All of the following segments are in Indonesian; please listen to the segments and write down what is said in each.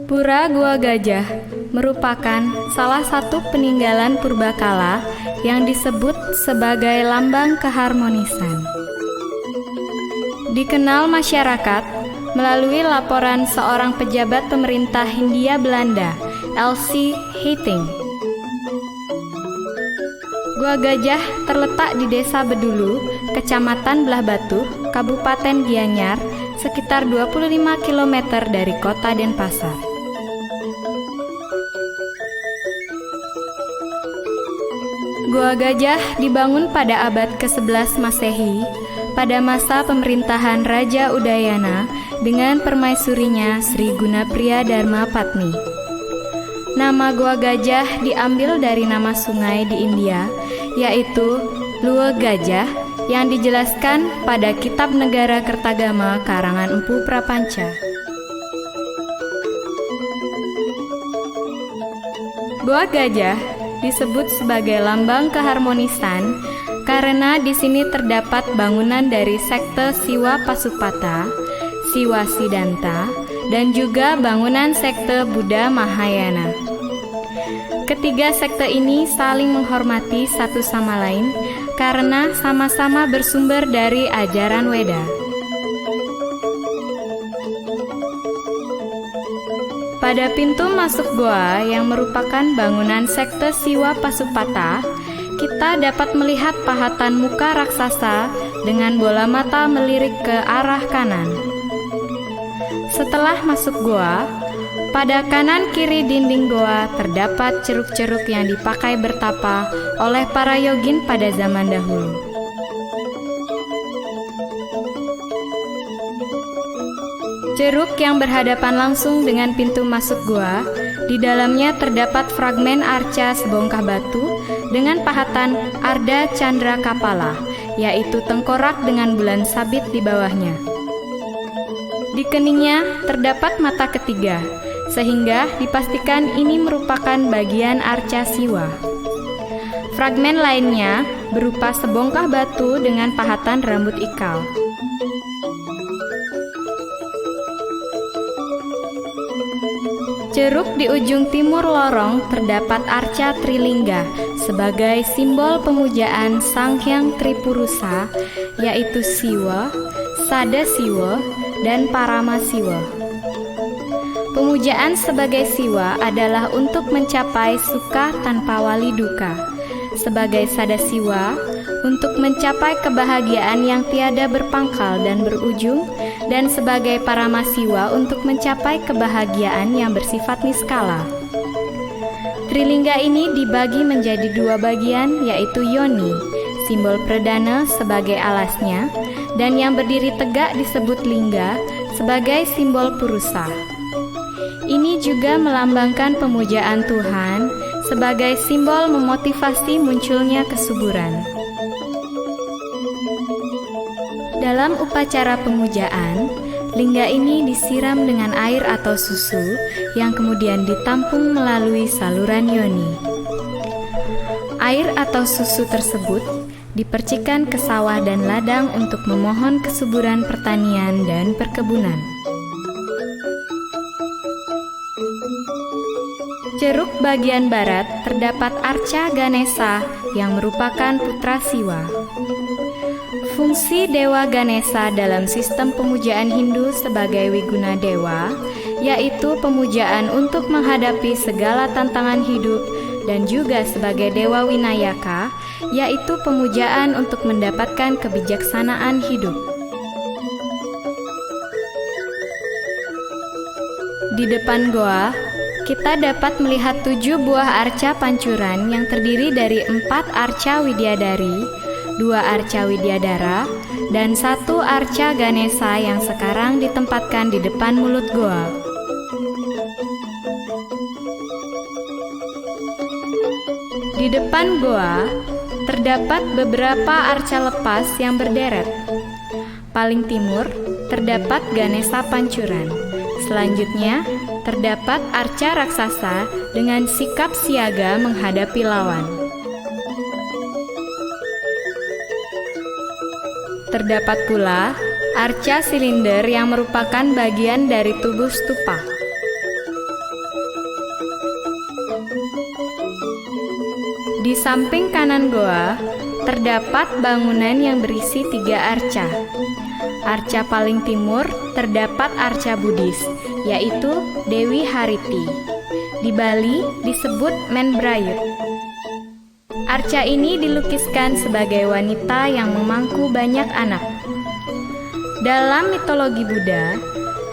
Pura Gua Gajah merupakan salah satu peninggalan purbakala yang disebut sebagai lambang keharmonisan. Dikenal masyarakat melalui laporan seorang pejabat pemerintah Hindia Belanda, L.C. Heiting. Gua Gajah terletak di Desa Bedulu, Kecamatan Belah Batu, Kabupaten Gianyar, sekitar 25 km dari kota Denpasar. Gua Gajah dibangun pada abad ke-11 Masehi pada masa pemerintahan Raja Udayana dengan permaisurinya Sri Gunapriya Dharma Patni. Nama Gua Gajah diambil dari nama sungai di India, yaitu Luwe Gajah, yang dijelaskan pada Kitab Negara Kertagama karangan Empu Prapanca. Gua Gajah disebut sebagai lambang keharmonisan karena di sini terdapat bangunan dari sekte Siwa Pasupata, Siwa Siddhanta, dan juga bangunan sekte Buddha Mahayana. Ketiga sekte ini saling menghormati satu sama lain karena sama-sama bersumber dari ajaran Weda. Pada pintu masuk goa yang merupakan bangunan sekte Siwa Pasupata, kita dapat melihat pahatan muka raksasa dengan bola mata melirik ke arah kanan. Setelah masuk goa, pada kanan kiri dinding goa terdapat ceruk-ceruk yang dipakai bertapa oleh para yogin pada zaman dahulu. Ceruk yang berhadapan langsung dengan pintu masuk gua, di dalamnya terdapat fragmen arca sebongkah batu dengan pahatan Arda Chandra Kapala, yaitu tengkorak dengan bulan sabit di bawahnya. Di keningnya terdapat mata ketiga, sehingga dipastikan ini merupakan bagian arca Siwa. Fragmen lainnya berupa sebongkah batu dengan pahatan rambut ikal. Ceruk di ujung timur lorong terdapat arca Trilingga sebagai simbol pemujaan Sang Hyang Tripurusa, yaitu Siwa, Sada Siwa, dan Parama Siwa. Pemujaan sebagai Siwa adalah untuk mencapai suka tanpa wali duka, sebagai Sada Siwa untuk mencapai kebahagiaan yang tiada berpangkal dan berujung, dan sebagai Parama Siwa untuk mencapai kebahagiaan yang bersifat niskala. Trilingga ini dibagi menjadi dua bagian, yaitu yoni, simbol perdana sebagai alasnya, dan yang berdiri tegak disebut lingga sebagai simbol purusa. Ini juga melambangkan pemujaan Tuhan sebagai simbol memotivasi munculnya kesuburan. Dalam upacara pemujaan, lingga ini disiram dengan air atau susu yang kemudian ditampung melalui saluran yoni. Air atau susu tersebut dipercikan ke sawah dan ladang untuk memohon kesuburan pertanian dan perkebunan. Ceruk bagian barat terdapat arca Ganesha yang merupakan putra Siwa. Fungsi Dewa Ganesha dalam sistem pemujaan Hindu sebagai Wiguna Dewa, yaitu pemujaan untuk menghadapi segala tantangan hidup, dan juga sebagai Dewa Winayaka, yaitu pemujaan untuk mendapatkan kebijaksanaan hidup. Di depan goa, kita dapat melihat 7 buah arca pancuran yang terdiri dari 4 arca Widyadari, 2 arca Widyadara, dan 1 arca Ganesha yang sekarang ditempatkan di depan mulut goa. Di depan goa, terdapat beberapa arca lepas yang berderet. Paling timur, terdapat Ganesha pancuran. Selanjutnya, terdapat arca raksasa dengan sikap siaga menghadapi lawan. Terdapat pula arca silinder yang merupakan bagian dari tubuh stupa. Di samping kanan goa, terdapat bangunan yang berisi 3 arca. Arca paling timur terdapat arca Buddhis, yaitu Dewi Hariti. Di Bali disebut Menbrayut. Arca ini dilukiskan sebagai wanita yang memangku banyak anak. Dalam mitologi Buddha,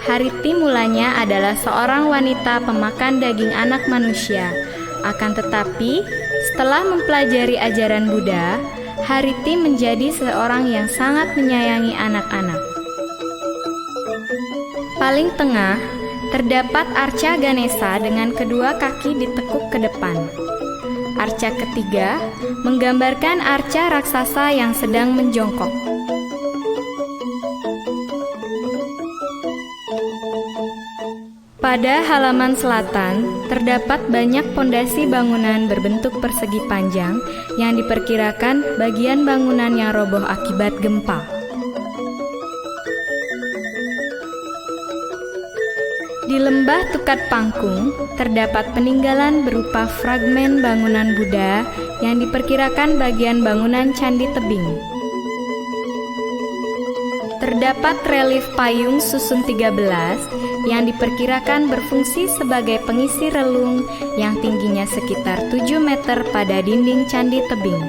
Hariti mulanya adalah seorang wanita pemakan daging anak manusia. Akan tetapi, setelah mempelajari ajaran Buddha, Hariti menjadi seorang yang sangat menyayangi anak-anak. Paling tengah, terdapat arca Ganesha dengan kedua kaki ditekuk ke depan. Arca ketiga menggambarkan arca raksasa yang sedang menjongkok. Pada halaman selatan, terdapat banyak pondasi bangunan berbentuk persegi panjang yang diperkirakan bagian bangunan yang roboh akibat gempa. Di lembah Tukat Pangkung, terdapat peninggalan berupa fragmen bangunan Buddha yang diperkirakan bagian bangunan Candi Tebing. Terdapat relief payung susun 13 yang diperkirakan berfungsi sebagai pengisi relung yang tingginya sekitar 7 meter pada dinding Candi Tebing.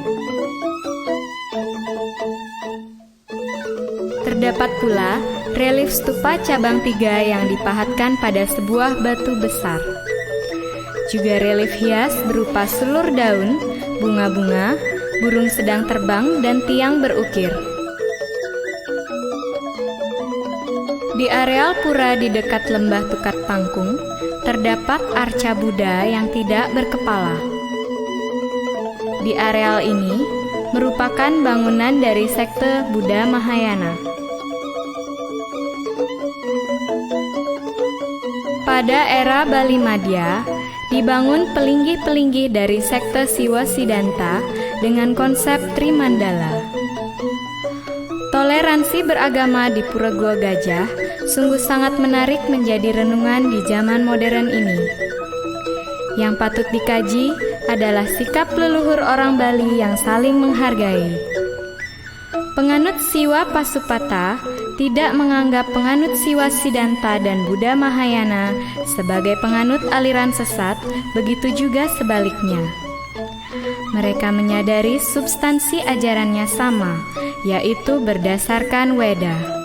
Terdapat pula relief stupa cabang 3 yang dipahatkan pada sebuah batu besar. Juga relief hias berupa sulur daun, bunga-bunga, burung sedang terbang, dan tiang berukir. Di areal pura di dekat lembah Tukat Pangkung, terdapat arca Buddha yang tidak berkepala. Di areal ini merupakan bangunan dari sekte Buddha Mahayana. Pada era Bali Madya, dibangun pelinggih-pelinggih dari sekte Siwa Siddhanta dengan konsep Trimandala. Toleransi beragama di Pura Gua Gajah sungguh sangat menarik menjadi renungan di zaman modern ini. Yang patut dikaji adalah sikap leluhur orang Bali yang saling menghargai. Penganut Siwa Pasupata tidak menganggap penganut Siwa Siddhanta dan Buddha Mahayana sebagai penganut aliran sesat, begitu juga sebaliknya. Mereka menyadari substansi ajarannya sama, yaitu berdasarkan Weda.